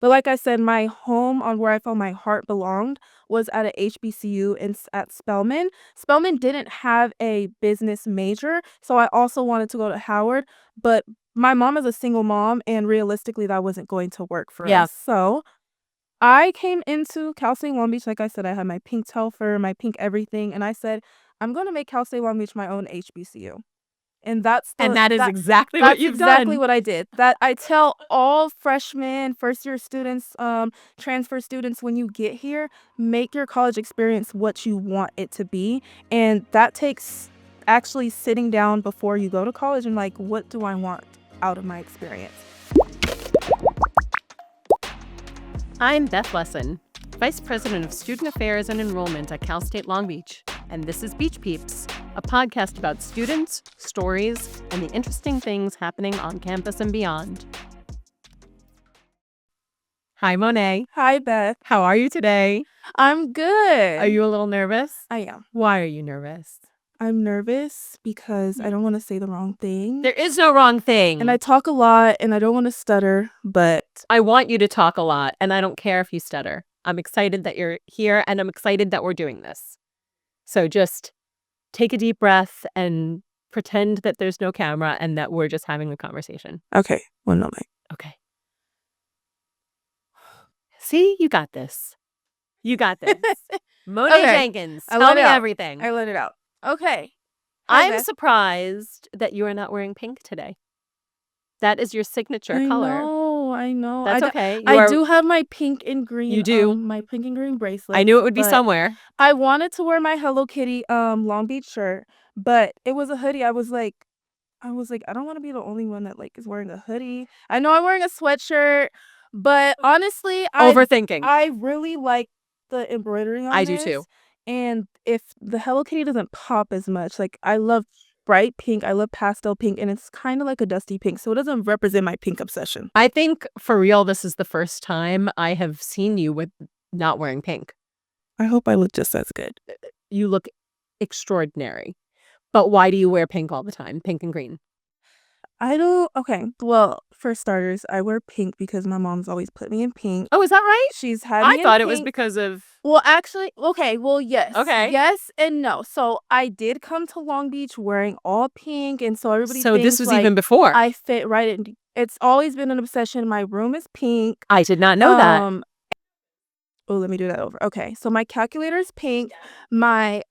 But like I said, my home on where I felt my heart belonged was at a HBCU at Spelman. Spelman didn't have a business major, so I also wanted to go to Howard, but my mom is a single mom, and realistically, that wasn't going to work for Yeah. us. So I came into Cal State Long Beach. Like I said, I had my pink telfer, my pink everything, and I said, I'm going to make Cal State Long Beach my own HBCU. And that is exactly what that's you've exactly done. what I did. That I tell all freshmen, first year students, transfer students, when you get here, make your college experience what you want it to be. And that takes actually sitting down before you go to college and like, what do I want out of my experience? I'm Beth Lesen, Vice President of Student Affairs and Enrollment at Cal State Long Beach, and this is Beach Peeps, a podcast about students, stories, and the interesting things happening on campus and beyond. Hi, Monet. Hi, Beth. How are you today? I'm good. Are you a little nervous? I am. Why are you nervous? I'm nervous because I don't want to say the wrong thing. There is no wrong thing. And I talk a lot and I don't want to stutter, but I want you to talk a lot, and I don't care if you stutter. I'm excited that you're here, and I'm excited that we're doing this. So just take a deep breath and pretend that there's no camera and that we're just having a conversation. okay, one moment. Okay. See, you got this. You got this. Monet Okay. Jenkins, I tell let me it out. everything. I let it out. Okay. Hi, I'm Beth. surprised that you are not wearing pink today. That is your signature color. I know. That's okay. I do have my pink and green. You do? My pink and green bracelet. I knew it would be but somewhere. I wanted to wear my Hello Kitty Long Beach shirt, but it was a hoodie. I was like, I don't want to be the only one that like is wearing a hoodie. I know I'm wearing a sweatshirt, but honestly, Overthinking. I really like the embroidery on I this. do too. And if the Hello Kitty doesn't pop as much, like I love bright pink, I love pastel pink, and it's kind of like a dusty pink, so it doesn't represent my pink obsession. I think for real, this is the first time I have seen you with not wearing pink. I hope I look just as good. You look extraordinary. But why do you wear pink all the time? Pink and green. I don't. Okay. Well, for starters, I wear pink because my mom's always put me in pink. Oh, is that right? She's had me I thought in it was pink. because of... Well, actually, okay. Well, yes. Okay. Yes and no. So I did come to Long Beach wearing all pink, and so everybody So thinks this was like, even before. I fit right in. It's always been an obsession. My room is pink. I did not know that. Oh, let me do that over. Okay, so my calculator is pink. My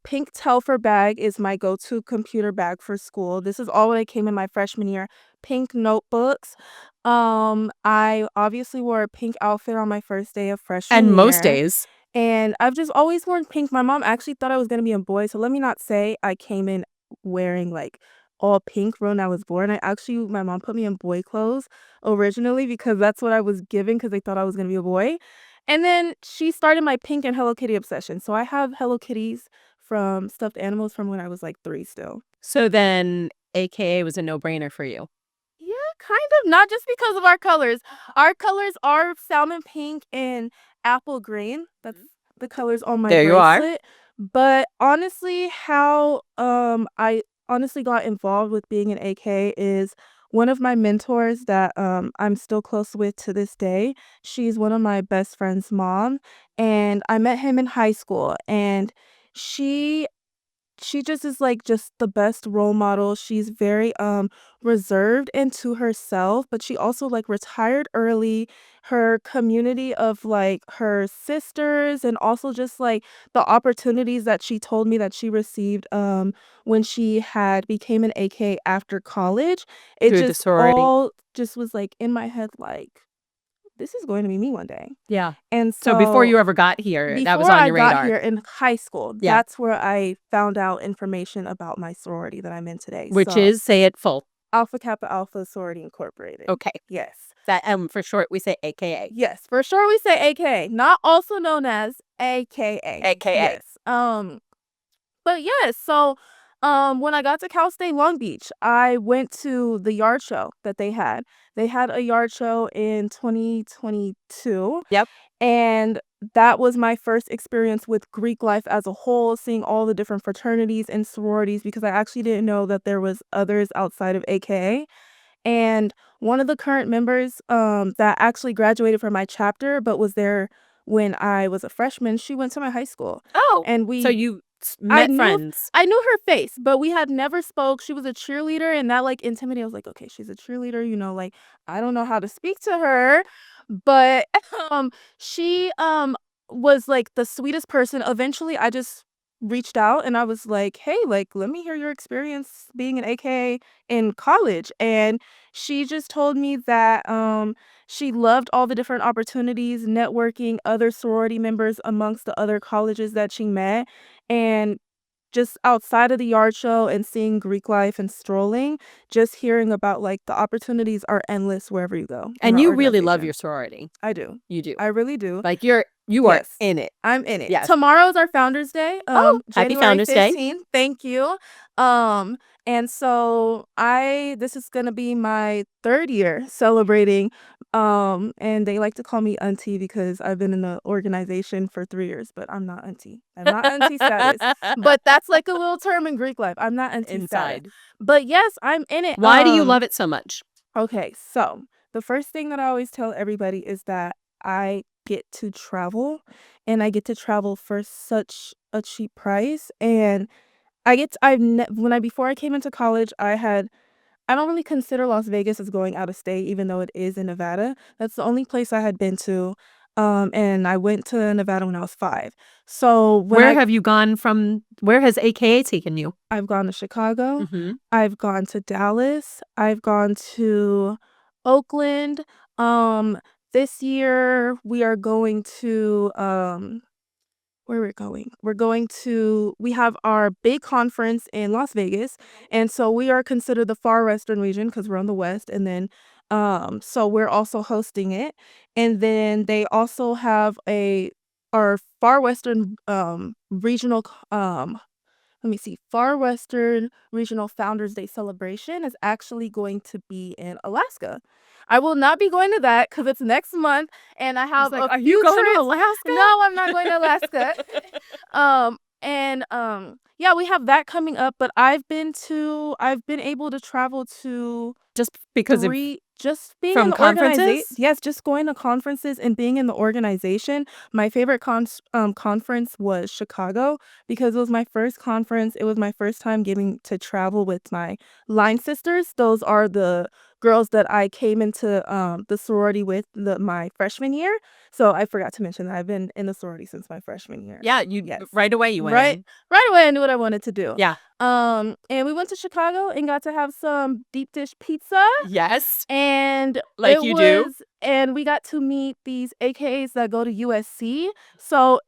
pink Telfer bag is my go-to computer bag for school. This is all when I came in my freshman year. Pink notebooks. I obviously wore a pink outfit on my first day of freshman year. And most days. And I've just always worn pink. My mom actually thought I was gonna be a boy, so let me not say I came in wearing like all pink when I was born. My mom put me in boy clothes originally because that's what I was given because they thought I was gonna be a boy. And then she started my pink and Hello Kitty obsession. So I have Hello Kitties from stuffed animals from when I was like 3 still. So then AKA was a no-brainer for you. Yeah, kind of. Not just because of our colors. Our colors are salmon pink and apple green. That's the colors on my There you are. bracelet. But honestly, how I honestly got involved with being an AK is one of my mentors that I'm still close with to this day. She's one of my best friend's mom, and I met him in high school, and she just is like just the best role model. She's very reserved and to herself, but she also like retired early. Her community of like her sisters and also just like the opportunities that she told me that she received when she had became an AK after college. It Through the just sorority. all just was like in my head like this is going to be me one day. Yeah. And So before you ever got here, that was before on your I radar. got here in high school, Yeah. that's where I found out information about my sorority that I'm in today. Which So, is, say it full. Alpha Kappa Alpha Sorority Incorporated. Okay. Yes. That for short, we say AKA. Yes, for sure we say AKA, not also known as AKA. AKA. Yes. But yes, so when I got to Cal State Long Beach, I went to the yard show that they had. They had a yard show in 2022. Yep. And that was my first experience with Greek life as a whole, seeing all the different fraternities and sororities because I actually didn't know that there was others outside of AKA. And one of the current members that actually graduated from my chapter but was there when I was a freshman, she went to my high school. Oh, And so you met friends. I knew her face, but we had never spoke. She was a cheerleader, and that, like, intimidated. I was like, "Okay, she's a cheerleader, like, I don't know how to speak to her." But, um, she, was, like, the sweetest person. Eventually, I just reached out, and I was like, "Hey, like, let me hear your experience being an AK in college." And she just told me that, she loved all the different opportunities, networking, other sorority members amongst the other colleges that she met, and just outside of the yard show and seeing Greek life and strolling, just hearing about, like, the opportunities are endless wherever you go in And our you really love your organization. sorority. I do. You do. I really do. Like you are Yes. in it. I'm in it. Yes. Tomorrow's our Founders Day, Oh, happy January Founders Day. 15th. Thank you. And so this is gonna be my 3rd year celebrating, and they like to call me auntie because I've been in the organization for 3 years, but I'm not auntie. I'm not auntie status. But that's like a little term in Greek life. I'm not auntie status. Inside. But yes, I'm in it. Why do you love it so much? Okay, so the first thing that I always tell everybody is that I get to travel, and I get to travel for such a cheap price. And I get to, I've ne- when I before I came into college, I don't really consider Las Vegas as going out of state, even though it is in Nevada. That's the only place I had been to, and I went to Nevada when I was 5. So Where have you gone from? Where has AKA taken you? I've gone to Chicago, Mhm. I've gone to Dallas, I've gone to Oakland. This year we are going to, where we're going? We have our big conference in Las Vegas, and so we are considered the far western region because 'cause we're on the west, and then, so we're also hosting it. And then they also have our far western, regional let me see, Far Western Regional Founders Day celebration is actually going to be in Alaska. I will not be going to that because it's next month, and I I was have like, a are you few going to trips. Alaska? No, I'm not going to Alaska. Yeah, we have that coming up, but I've been able to travel to Just because of 3 just being in from the organization. conferences? Yes, just going to conferences and being in the organization. My favorite conference was Chicago because it was my first conference. It was my first time getting to travel with my line sisters. Those are the girls that I came into, the sorority with my freshman year. So I forgot to mention that I've been in the sorority since my freshman year. Yeah, Yes. right away you went Right in. right away, I knew what I wanted to do. Yeah. And we went to Chicago and got to have some deep dish pizza, Yes, and like you do. we got to meet these AKAs that go to USC. So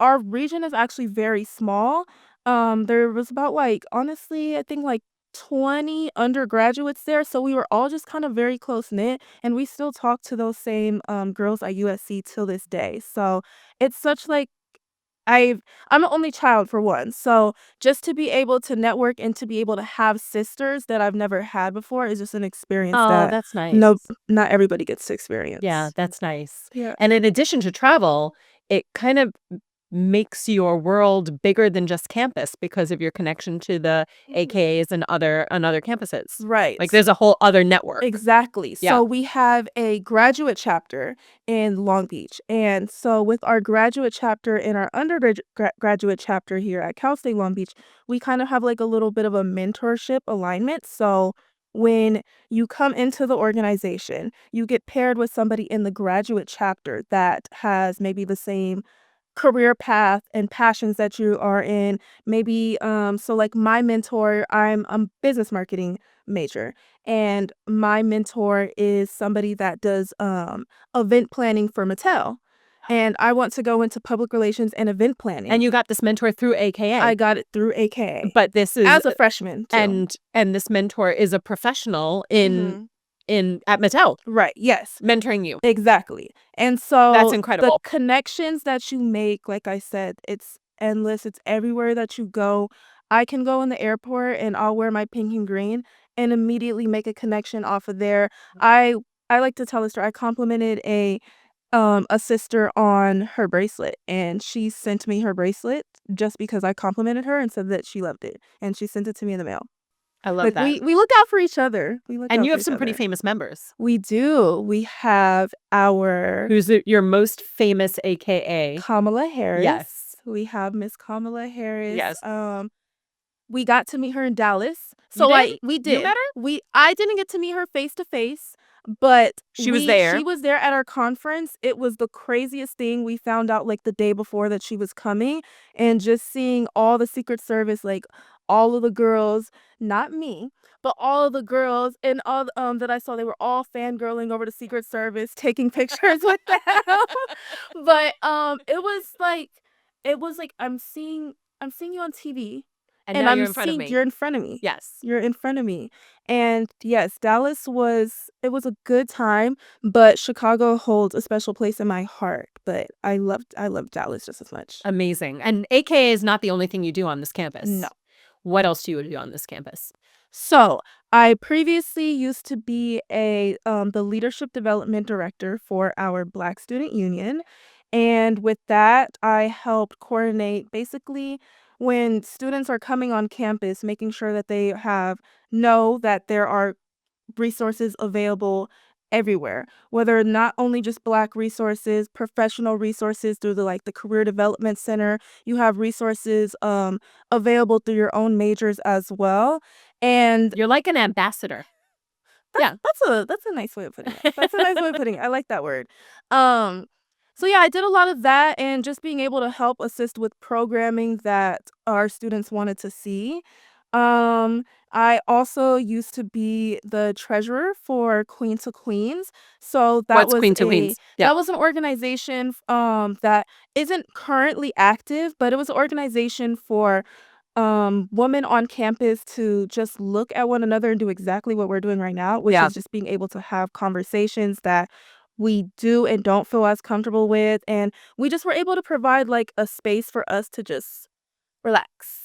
our region is actually very small. There was about, like, honestly, I think, like, 20 undergraduates there, so we were all just kind of very close-knit, and we still talk to those same, girls at USC till this day. So it's such, like, I've I'm an only child for one, so just to be able to network and to be able to have sisters that I've never had before is just an experience Oh, that that's nice. no not everybody gets to Yeah, experience. that's nice. Yeah. And in addition to travel, it kind of makes your world bigger than just campus because of your connection to the Mhm. AKAs and other campuses. Right. Like there's a whole other network. Exactly. Yeah. So we have a graduate chapter in Long Beach. And so with our graduate chapter and our undergraduate chapter here at Cal State Long Beach, we kind of have like a little bit of a mentorship alignment. So when you come into the organization, you get paired with somebody in the graduate chapter that has maybe the same career path and passions that you are in. Maybe so like my mentor, I'm a business marketing major, and my mentor is somebody that does event planning for Mattel, and I want to go into public relations and event planning. And you got this mentor through AKA. I got it through AKA But this is as a freshman too. and this mentor is a professional Mhm. in at Mattel Right, yes. mentoring you. Exactly. And That's so the incredible. connections that you make, like I said, it's endless. It's everywhere that you go. I can go in the airport and I'll wear my pink and green and immediately make a connection off of there. I I like to tell a story. I complimented a sister on her bracelet, and she sent me her bracelet just because I complimented her and said that she loved it, and she sent it to me in the mail. I love Like, that. we look out for each other. We look And out you for have each some pretty other. famous members. We do. We have our Who's your most famous AKA? Kamala Harris. Yes. We have Miss Kamala Harris. Yes. We got to meet her in Dallas. You So did? we You did. met her? I didn't get to meet her face to face, but She was there. she was there at our conference. It was the craziest thing. We found out like the day before that she was coming, and just seeing all the Secret Service, like all of the girls, not me, but all of the girls and all that I saw, they were all fangirling over the Secret Service, taking pictures with them. But it was like I'm seeing you on TV, And and now you're I'm in front of seeing me. you're in front of me. Yes. You're in front of me. And yes, it was a good time, but Chicago holds a special place in my heart. But I loved Dallas just as much. Amazing. And AKA is not the only thing you do on this campus. No. What else do you do on this campus? So I previously used to be the leadership development director for our Black Student Union. And with that, I helped coordinate basically when students are coming on campus, making sure that they know that there are resources available everywhere, whether not only just Black resources, professional resources through the career development center. You have resources available through your own majors as well. And You're like an ambassador. Yeah. that's a nice way of putting it. That's a nice way of putting it. I like that word. Um so yeah, I did a lot of that, and just being able to help assist with programming that our students wanted to see. Um I also used to be the treasurer for Queen to Queens. So What's Queen to Queens? Yeah. that was an organization that isn't currently active, but it was an organization for women on campus to just look at one another and do exactly what we're doing right now, which Yeah. is just being able to have conversations that we do and don't feel as comfortable with. And we just were able to provide like a space for us to just relax.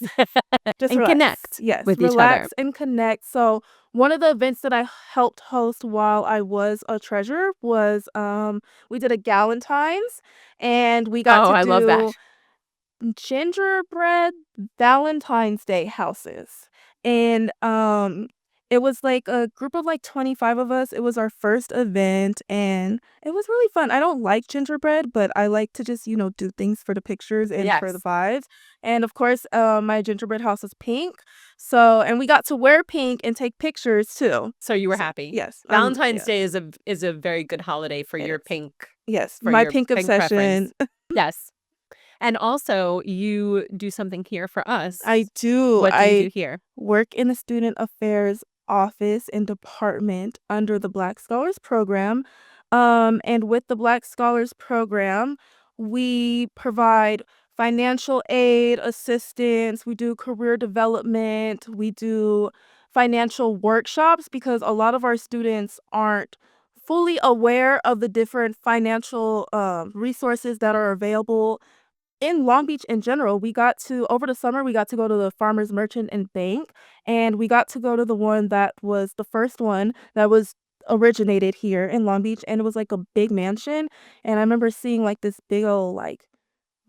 Just And relax. connect Yes, with each other. relax and connect. So one of the events that I helped host while I was a treasurer was we did a Galentine's, and we got Oh, to I love that. do gingerbread Valentine's Day houses. And it was like a group of like 25 of us. It was our first event, and it was really fun. I don't like gingerbread, but I like to just, do things for the pictures and for the Yes. vibes. And of course, my gingerbread house is pink. So, and we got to wear pink and take pictures too. So you were So, happy. yes. Valentine's Yes. Day is a very good holiday for your Yes. pink. Yes, For my your pink pink obsession. preference. Yes. And also, you do something here for us. I do. What do you I do here? work in the student affairs office and department under the Black Scholars Program. And with the Black Scholars Program, we provide financial aid, assistance, we do career development, we do financial workshops, because a lot of our students aren't fully aware of the different financial resources that are available in Long Beach in general. Over the summer, we got to go to the Farmers Merchant and Bank, and we got to go to the one that was the first one that was originated here in Long Beach, and it was like a big mansion. And I remember seeing like this big old like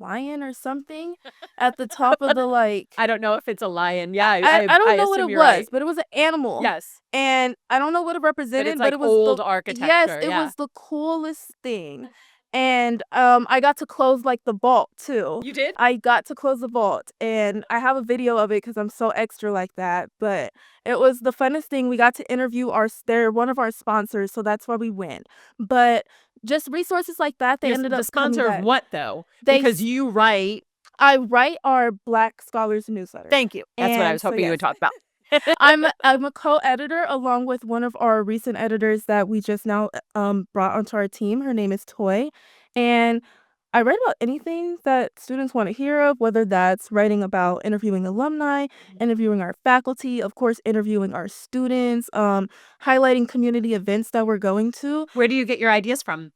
lion or something at the top of the I don't know if it's a lion. Yeah, I don't I know what assume it you're was, right. but it was an animal. Yes. And I don't know what it But represented, it's but like it was old the yes, architecture. it Yeah. was the coolest thing. And I got to close like the vault too. You did? I got to close the vault, and I have a video of it because I'm so extra like that. But it was the funnest thing. We got to interview they're one of our sponsors, so that's why we went. But just resources like that, they ended The up coming sponsor of back. what though? They Because you write. I write our Black Scholars newsletter. Thank you. That's what I And was so, hoping you would yes. talk about. I'm a co-editor along with one of our recent editors that we just now brought onto our team. Her name is Toy, and I write about anything that students want to hear of, whether that's writing about interviewing alumni, interviewing our faculty, of course, interviewing our students, highlighting community events that we're going to. Where do you get your ideas from?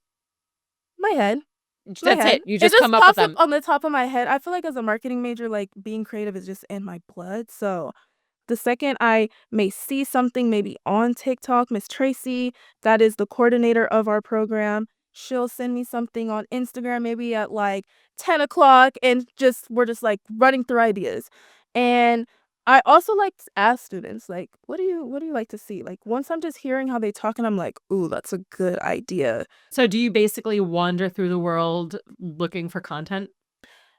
My head. That's it. You just It come up with pops them. up on the top of my head. I feel like as a marketing major, like being creative is just in my blood. So the second I may see something maybe on TikTok, Miss Tracy, that is the coordinator of our program, she'll send me something on Instagram maybe at like 10 o'clock, and we're just like running through ideas. And I also like to ask students, like, what do you like to see? Like, once I'm just hearing how they talk and I'm like, "Ooh, that's a good idea." So do you basically wander through the world looking for content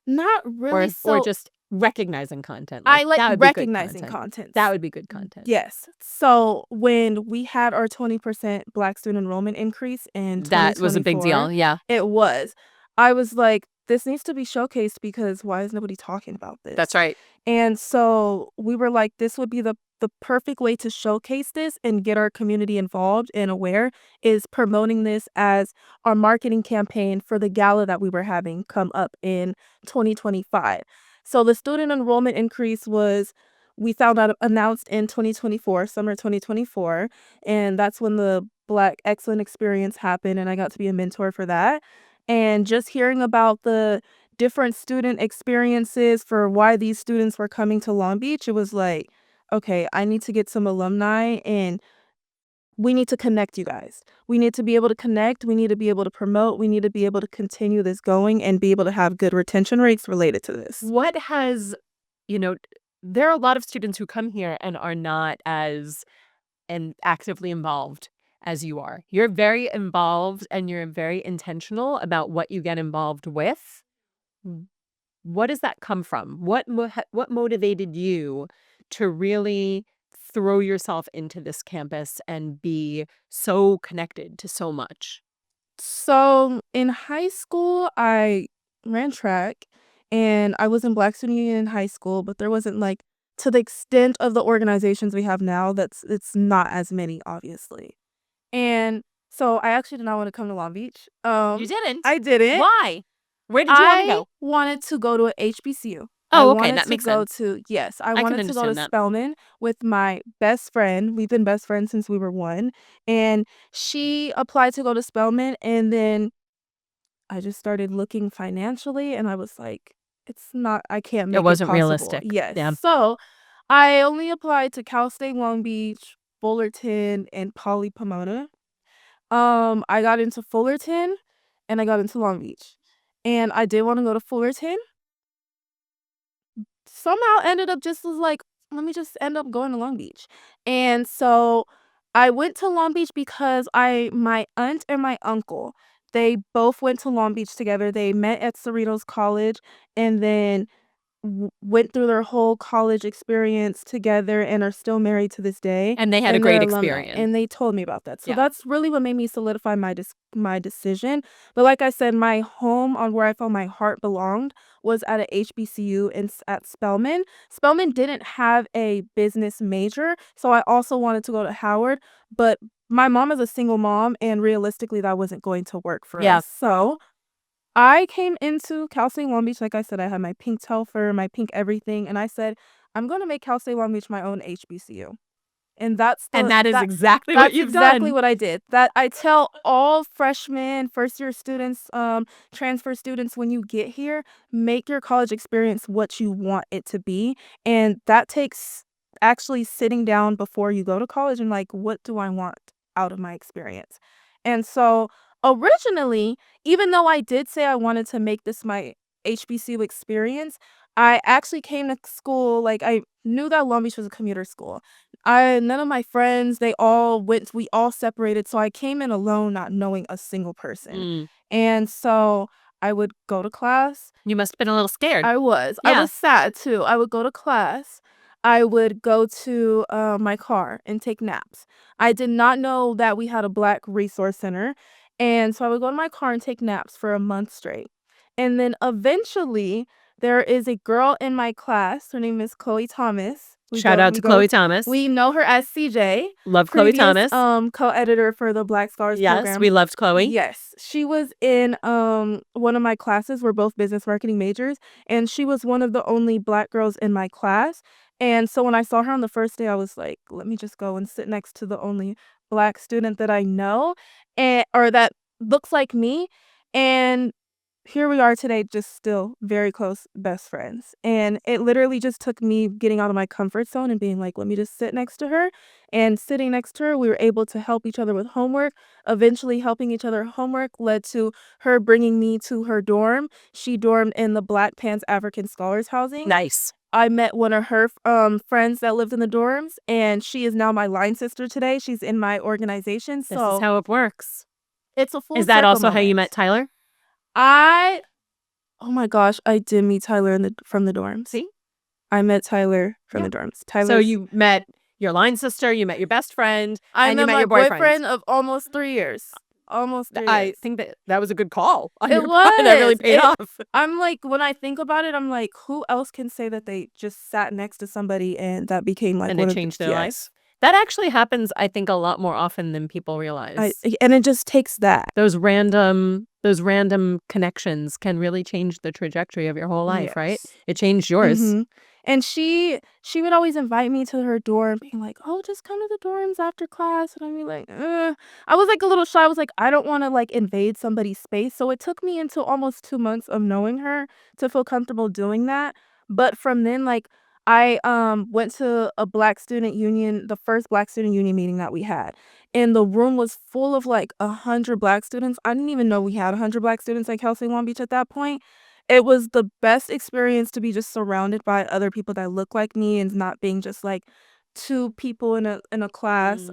Not really. or So just recognizing content? Like, I like that would be good recognizing content. contents. That would be good content. Yes. So when we had our 20% Black student enrollment increase in That was a big 2024, deal. Yeah, it was. I was like, this needs to be showcased because why is nobody talking about that's this? right. And so we were like, this would be the perfect way to showcase this and get our community involved and aware is promoting this as our marketing campaign for the gala that we were having come up in 2025. So the student enrollment increase was we found out announced in 2024, summer 2024, and that's when the Black Excellent Experience happened and I got to be a mentor for that. And just hearing about the different student experiences for why these students were coming to Long Beach, it was like, okay, I need to get some alumni and we need to connect you guys. We need to be able to connect. We need to be able to promote. We need to be able to continue this going and be able to have good retention rates related to this. What has, you know, there are a lot of students who come here and are not as and actively involved as you are. You're very involved and you're very intentional about what you get involved with. W- What does that come from? What motivated you to really throw yourself into this campus and be so connected to so much? So in high school, I ran track and I was in Black Student Union in high school, but there wasn't like to the extent of the organizations we have now, it's not as many, obviously. And so I actually did not want to come to Long Beach. You didn't? I didn't. Why? Where did you want to I go? wanted to go to a HBCU. I Oh, okay, wanted that to makes go sense. to yes, I I can wanted to go to understand that. Spelman with my best friend. We've been best friends since we were 1, and she applied to go to Spelman, and then I just started looking financially, and I was like, "It's not I can't It make it wasn't possible." realistic. Yes. Yeah. So, I only applied to Cal State Long Beach, Fullerton, and Poly Pomona. I got into Fullerton, and I got into Long Beach. And I did wanna go to Fullerton. Somehow ended up just was like, "Let me just end up going to Long Beach." And so, I went to Long Beach because I my aunt and my uncle, they both went to Long Beach together. They met at Cerritos College, and then went through their whole college experience together and are still married to this day, And they had a and they're great alumni, experience. and they told me about that. So Yeah. that's really what made me solidify my decision. But like I said, my home on where I felt my heart belonged was at a HBCU at Spelman. Spelman didn't have a business major, so I also wanted to go to Howard, but my mom is a single mom, and realistically, that wasn't going to work for Yeah. us. So I came into Cal State Long Beach, like I said, I had my pink Telfer, my pink everything, and I said, "I'm gonna make Cal State Long Beach my own HBCU." And And that is exactly what that's you've exactly done. what I did. That I tell all freshmen, first year students, transfer students when you get here, make your college experience what you want it to be. And that takes actually sitting down before you go to college and like, what do I want out of my experience? And so originally, even though I did say I wanted to make this my HBCU experience, I actually came to school like I knew that Long Beach was a commuter school. I none of my friends, we all separated, so I came in alone not knowing a single person. Mm. And so I would go to class. You must have been a little scared. I was. I Yeah. was sad too. I would go to class. I would go to, my car and take naps. I did not know that we had a Black resource center, and so I would go to my car and take naps for a month straight. And then eventually, there is a girl in my class, her name is Chloe Thomas. Shout out to Chloe Thomas. We know her as CJ, Love Chloe previous, Thomas. co-editor for the Black Scholars Yes, program. we loved Chloe. Yes, she was in, one of my classes. We're both business marketing majors, and she was one of the only Black girls in my class, and so when I saw her on the first day, I was like, "Let me just go and sit next to the only Black student that I know, or that looks like me," and here we are today, just still very close best friends. And it literally just took me getting out of my comfort zone and being like, let me just sit next to her. And sitting next to her, we were able to help each other with homework. Eventually, helping each other homework led to her bringing me to her dorm. She dormed in the Black Pants African Scholars Housing. Nice. I met one of her friends that lived in the dorms, and she is now my line sister today. She's in my organization. This is So how it works. it's a full Is that circle also how you moment. met Tyler? Oh my gosh, I did meet Tyler from the dorms. See? I met Tyler from Yeah. the dorms. So you met your line sister, you met your best friend, and you met my your boyfriend. boyfriend of almost 3 years. Almost 3 years. I think that was a good call on It your part. That really was. paid off. I'm like, when I think about it, I'm like, who else can say that they just sat next to somebody and that became like And one it of changed their yes. life. That actually happens, I think, a lot more often than people realize. And it just takes that. Those random connections can really change the trajectory of your whole life, right? Yes. It changed yours. Mhm. And she would always invite me to her dorm, being like, "Oh, just come to the dorms after class." And I'd be like, I was like a little shy. I was like, I don't want to like invade somebody's space. So it took me until almost 2 months of knowing her to feel comfortable doing that. But from then, like, I went to a Black student union, the first Black student union meeting that we had, and the room was full of like 100 Black students. I didn't even know we had 100 Black students at Cal State Long Beach at that point. It was the best experience to be just surrounded by other people that look like me and not being just like 2 people in a class.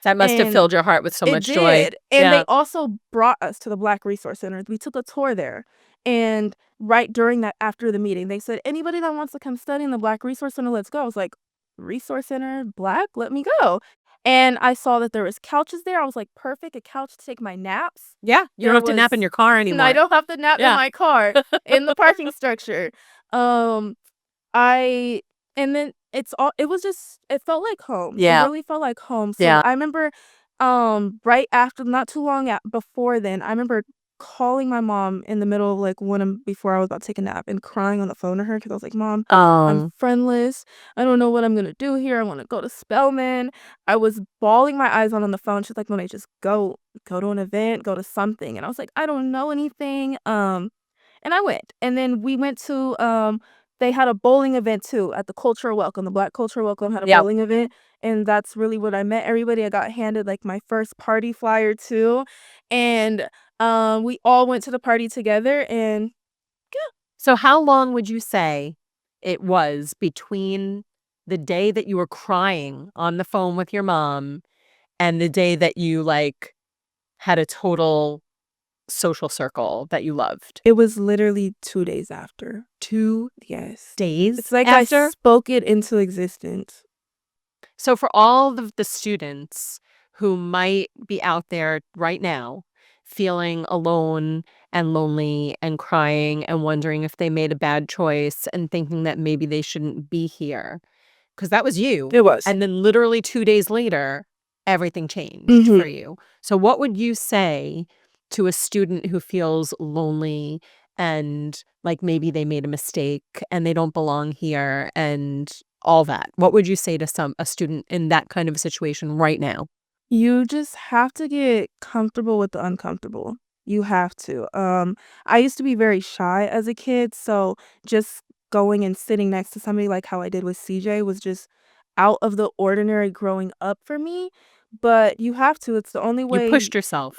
That must have And filled your heart with so it much joy. did. And they also brought us to the Black Resource Center. We took a tour there. And right during that, after the meeting, they said, anybody that wants to come study in the Black Resource Center, let's go. I was like, Resource Center, Black? Let me go. And I saw that there was couches there. I was like, perfect, a couch to take my naps. Yeah, you don't have to nap in your car anymore. I don't have to nap in my car in the parking structure. I and then it was just it felt like home. Yeah. It really felt like home. So Yeah. I remember right after, not too long before then, I remember calling my mom in the middle of like before I was about to take a nap and crying on the phone to her because I was like, Mom, I'm friendless. I don't know what I'm gonna do here. I want to go to Spelman. I was bawling my eyes out on the phone. She's like, Monet, just go to an event, go to something. And I was like, I don't know anything. And I went. And then we went to they had a bowling event too at the Cultural Welcome. The Black Cultural Welcome had a bowling event. And that's really what I met everybody. I got handed like my first party flyer too. And we all went to the party together and So how long would you say it was between the day that you were crying on the phone with your mom and the day that you like had a total social circle that you loved? it was literally 2 days after. 2 Yes. days It's like after? I spoke it into existence. So for all of the students who might be out there right now feeling alone and lonely and crying and wondering if they made a bad choice and thinking that maybe they shouldn't be here, because that was you. It was. And then literally 2 days later, everything changed Mhm. for you. So what would you say to a student who feels lonely and like maybe they made a mistake and they don't belong here and all that? What would you say to a student in that kind of a situation right now? You just have to get comfortable with the uncomfortable. You have to. I used to be very shy as a kid, so just going and sitting next to somebody like how I did with CJ was just out of the ordinary growing up for me. But you have to. It's the only You way. pushed yourself.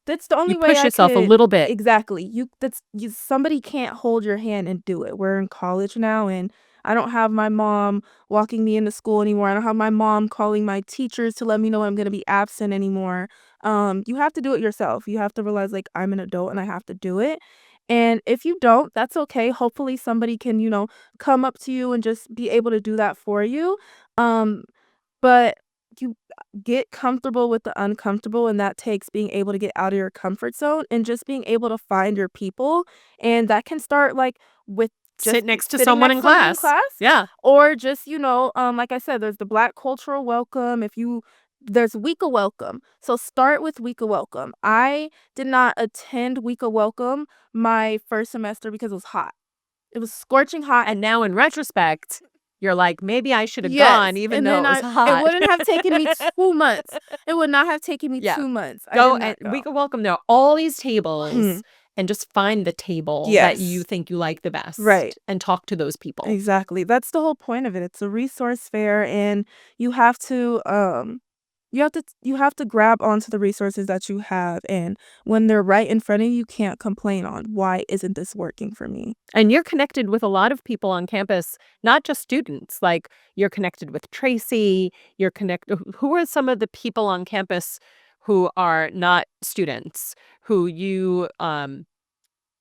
That's the only You way push I yourself a could. little bit. Exactly. Somebody can't hold your hand and do it. We're in college now, and I don't have my mom walking me into school anymore. I don't have my mom calling my teachers to let me know I'm gonna be absent anymore. You have to do it yourself. You have to realize like I'm an adult and I have to do it. And if you don't, that's okay. Hopefully somebody can, come up to you and just be able to do that for you. Um, but you get comfortable with the uncomfortable, and that takes being able to get out of your comfort zone and just being able to find your people. And that can start like with just Sit next to sitting someone next in to somebody class. Yeah. or just, like I said, there's the Black Cultural Welcome. There's Week of Welcome. So start with Week of Welcome. I did not attend Week of Welcome my first semester because it was hot. It was scorching hot. And now in retrospect, you're like, maybe I should have Yes, gone even and though then it was it hot. wouldn't have taken me 2 months. It would not have taken me Yeah. 2 months. I Go did not and go. we could welcome there are all these tables and just find the table that you Yes. think you like the best. Right. And talk to those people. Exactly. That's the whole point of it. It's a resource fair, and you have to you have to grab onto the resources that you have, and when they're right in front of you, you can't complain on why isn't this working for me. And you're connected with a lot of people on campus, not just students. Like, you're connected with Tracy, you're connected. Who are some of the people on campus who are not students who you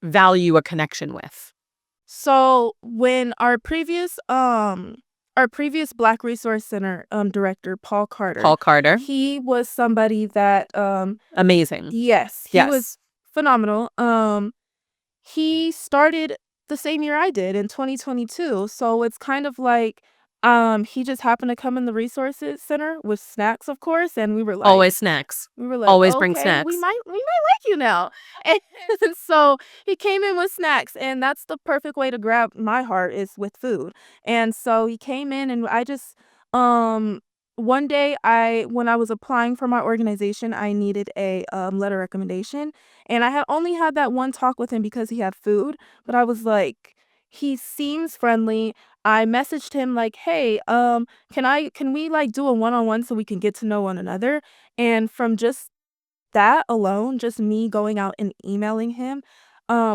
value a connection with? So when our previous Black Resource Center director, Paul Carter, Paul Carter. he was somebody that Amazing. yes, he Yes. was phenomenal. He started the same year I did in 2022. So it's kind of like he just happened to come in the resources center with snacks, of course, and Always snacks. we were like, Always bring okay, snacks. we might like you now. And so he came in with snacks, and that's the perfect way to grab my heart is with food. And so he came in, and I just one day when I was applying for my organization, I needed a letter recommendation, and I had only had that one talk with him because he had food, but I was like, he seems friendly. I messaged him like, "Hey, can we like do a one-on-one so we can get to know one another?" And from just that alone, just me going out and emailing him,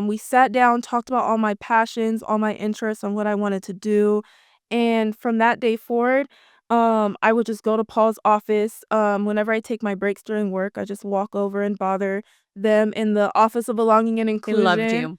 we sat down, talked about all my passions, all my interests, and what I wanted to do. And from that day forward, I would just go to Paul's office. Whenever I take my breaks during work, I just walk over and bother them in the Office of Belonging and He Inclusion. loved you.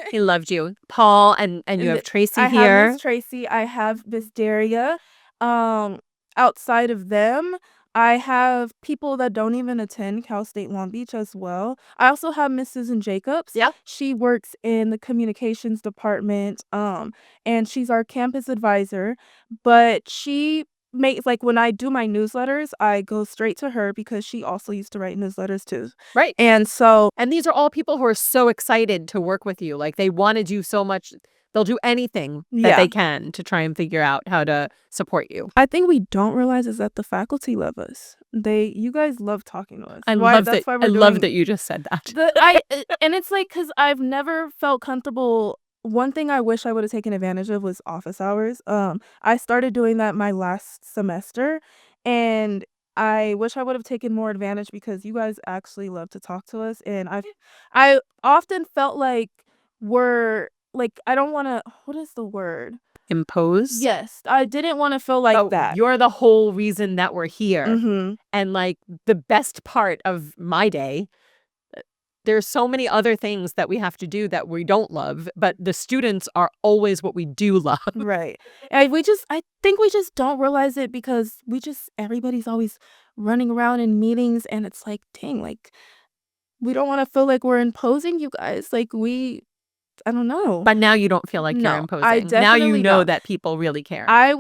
He loved you. Paul, and you have Tracy I here. have Miss Tracy, I have Miss Daria. Um, Outside of them, I have people that don't even attend Cal State Long Beach as well. I also have Miss Susan Jacobs. Yeah. She works in the communications department, and she's our campus advisor. But she makes like when I do my newsletters, I go straight to her because she also used to write newsletters too. Right. And so And these are all people who are so excited to work with you. Like, they wanted you so much. They'll do anything that they can to try and figure out how to support you. I think we don't realize is that the faculty love us. You guys love talking to us. I love that you just said that. And it's like, because I've never felt comfortable. One thing I wish I would have taken advantage of was office hours. I started doing that my last semester, and I wish I would have taken more advantage because you guys actually love to talk to us, and I often felt like we're like, I don't want to. What is the word? Impose? Yes, I didn't want to feel like that. You're the whole reason that we're here. Mm-hmm. And like, the best part of my day, there's so many other things that we have to do that we don't love, but the students are always what we do love. Right. I think we just don't realize it because everybody's always running around in meetings, and it's like, dang, like, we don't want to feel like we're imposing you guys. Like, I don't know. But now you don't feel like you're imposing. I Now you definitely know don't. that people really care. I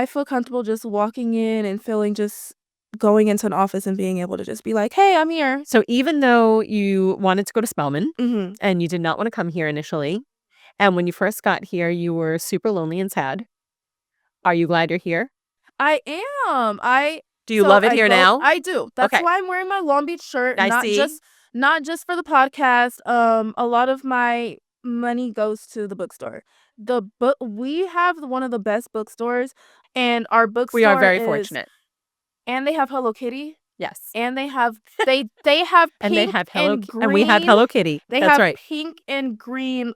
feel comfortable just walking in and feeling just going into an office and being able to just be like, "Hey, I'm here." So even though you wanted to go to Spelman Mm-hmm. and you did not want to come here initially, and when you first got here, you were super lonely and sad, are you glad you're here? I am. Do you love it here now? I do. That's Okay. why I'm wearing my Long Beach shirt. I see. Not just for the podcast. A lot of my money goes to the bookstore. We have one of the best bookstores, and our bookstore We are very fortunate. And they have Hello Kitty. Yes. And they have they have pink And they have and green. and we have Hello Kitty. They That's have right. pink and green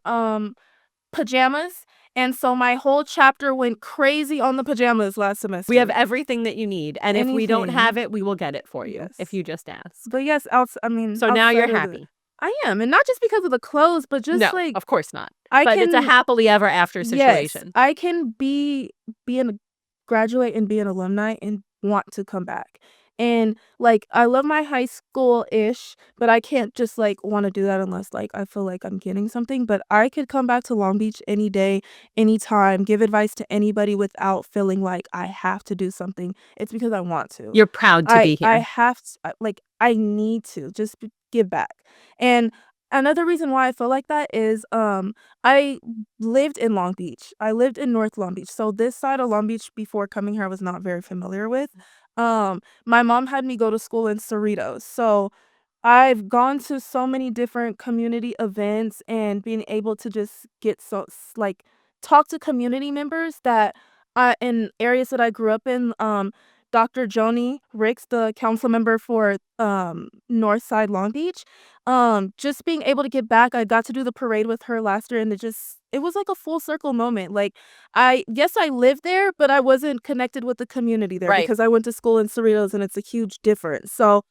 pajamas. And so my whole chapter went crazy on the pajamas last semester. We have everything that you need. And if we don't Anything. have it, we will get it for you. Yes. If you just ask. But yes, So now you're outside of happy. I am, and not just because of the clothes, but just No, like of course not. I But can. it's a happily ever after situation. Yes, I can graduate and be an alumni and want to come back. And like, I love my high school-ish, but I can't just like want to do that unless like I feel like I'm getting something. But I could come back to Long Beach any day, anytime, give advice to anybody without feeling like I have to do something. It's because I want to. You're proud to be here. I have to, I need to just give back. And another reason why I feel like that is I lived in Long Beach. I lived in North Long Beach. So this side of Long Beach before coming here I was not very familiar with. My mom had me go to school in Cerritos. So I've gone to so many different community events and being able to just get like talk to community members that in areas that I grew up in. Dr. Joni Ricks, the council member for Northside Long Beach. Just being able to get back, I got to do the parade with her last year, and it was like a full circle moment. Like I lived there, but I wasn't connected with the community there Right. because I went to school in Cerritos, and it's a huge difference. So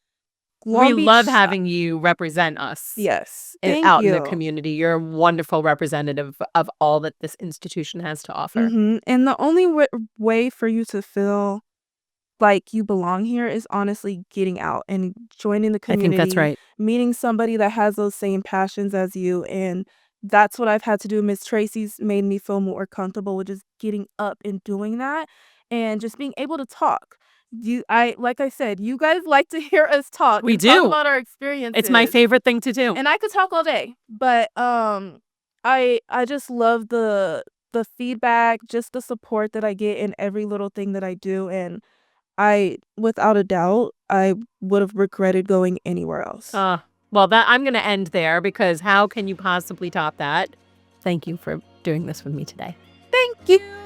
We Long love Beach, having you represent us yes. Thank out in the you. community. You're a wonderful representative of all that this institution has to offer. And the only way for you to feel like you belong here is honestly getting out and joining the I think that's community, right. meeting somebody that has those same passions as you. And that's what I've had to do. Miss Tracy's made me feel more comfortable with just getting up and doing that and just being able to talk. Like I said, you guys like to hear us talk We and talk do. about our It's my experiences. favorite thing to do. And I could talk all day, but I just love the feedback, just the support that I get in every little thing that I do, and without a doubt, I would have regretted going anywhere else. Well, I'm going to end there because how can you possibly top that? Thank you for doing this with me today. Thank you.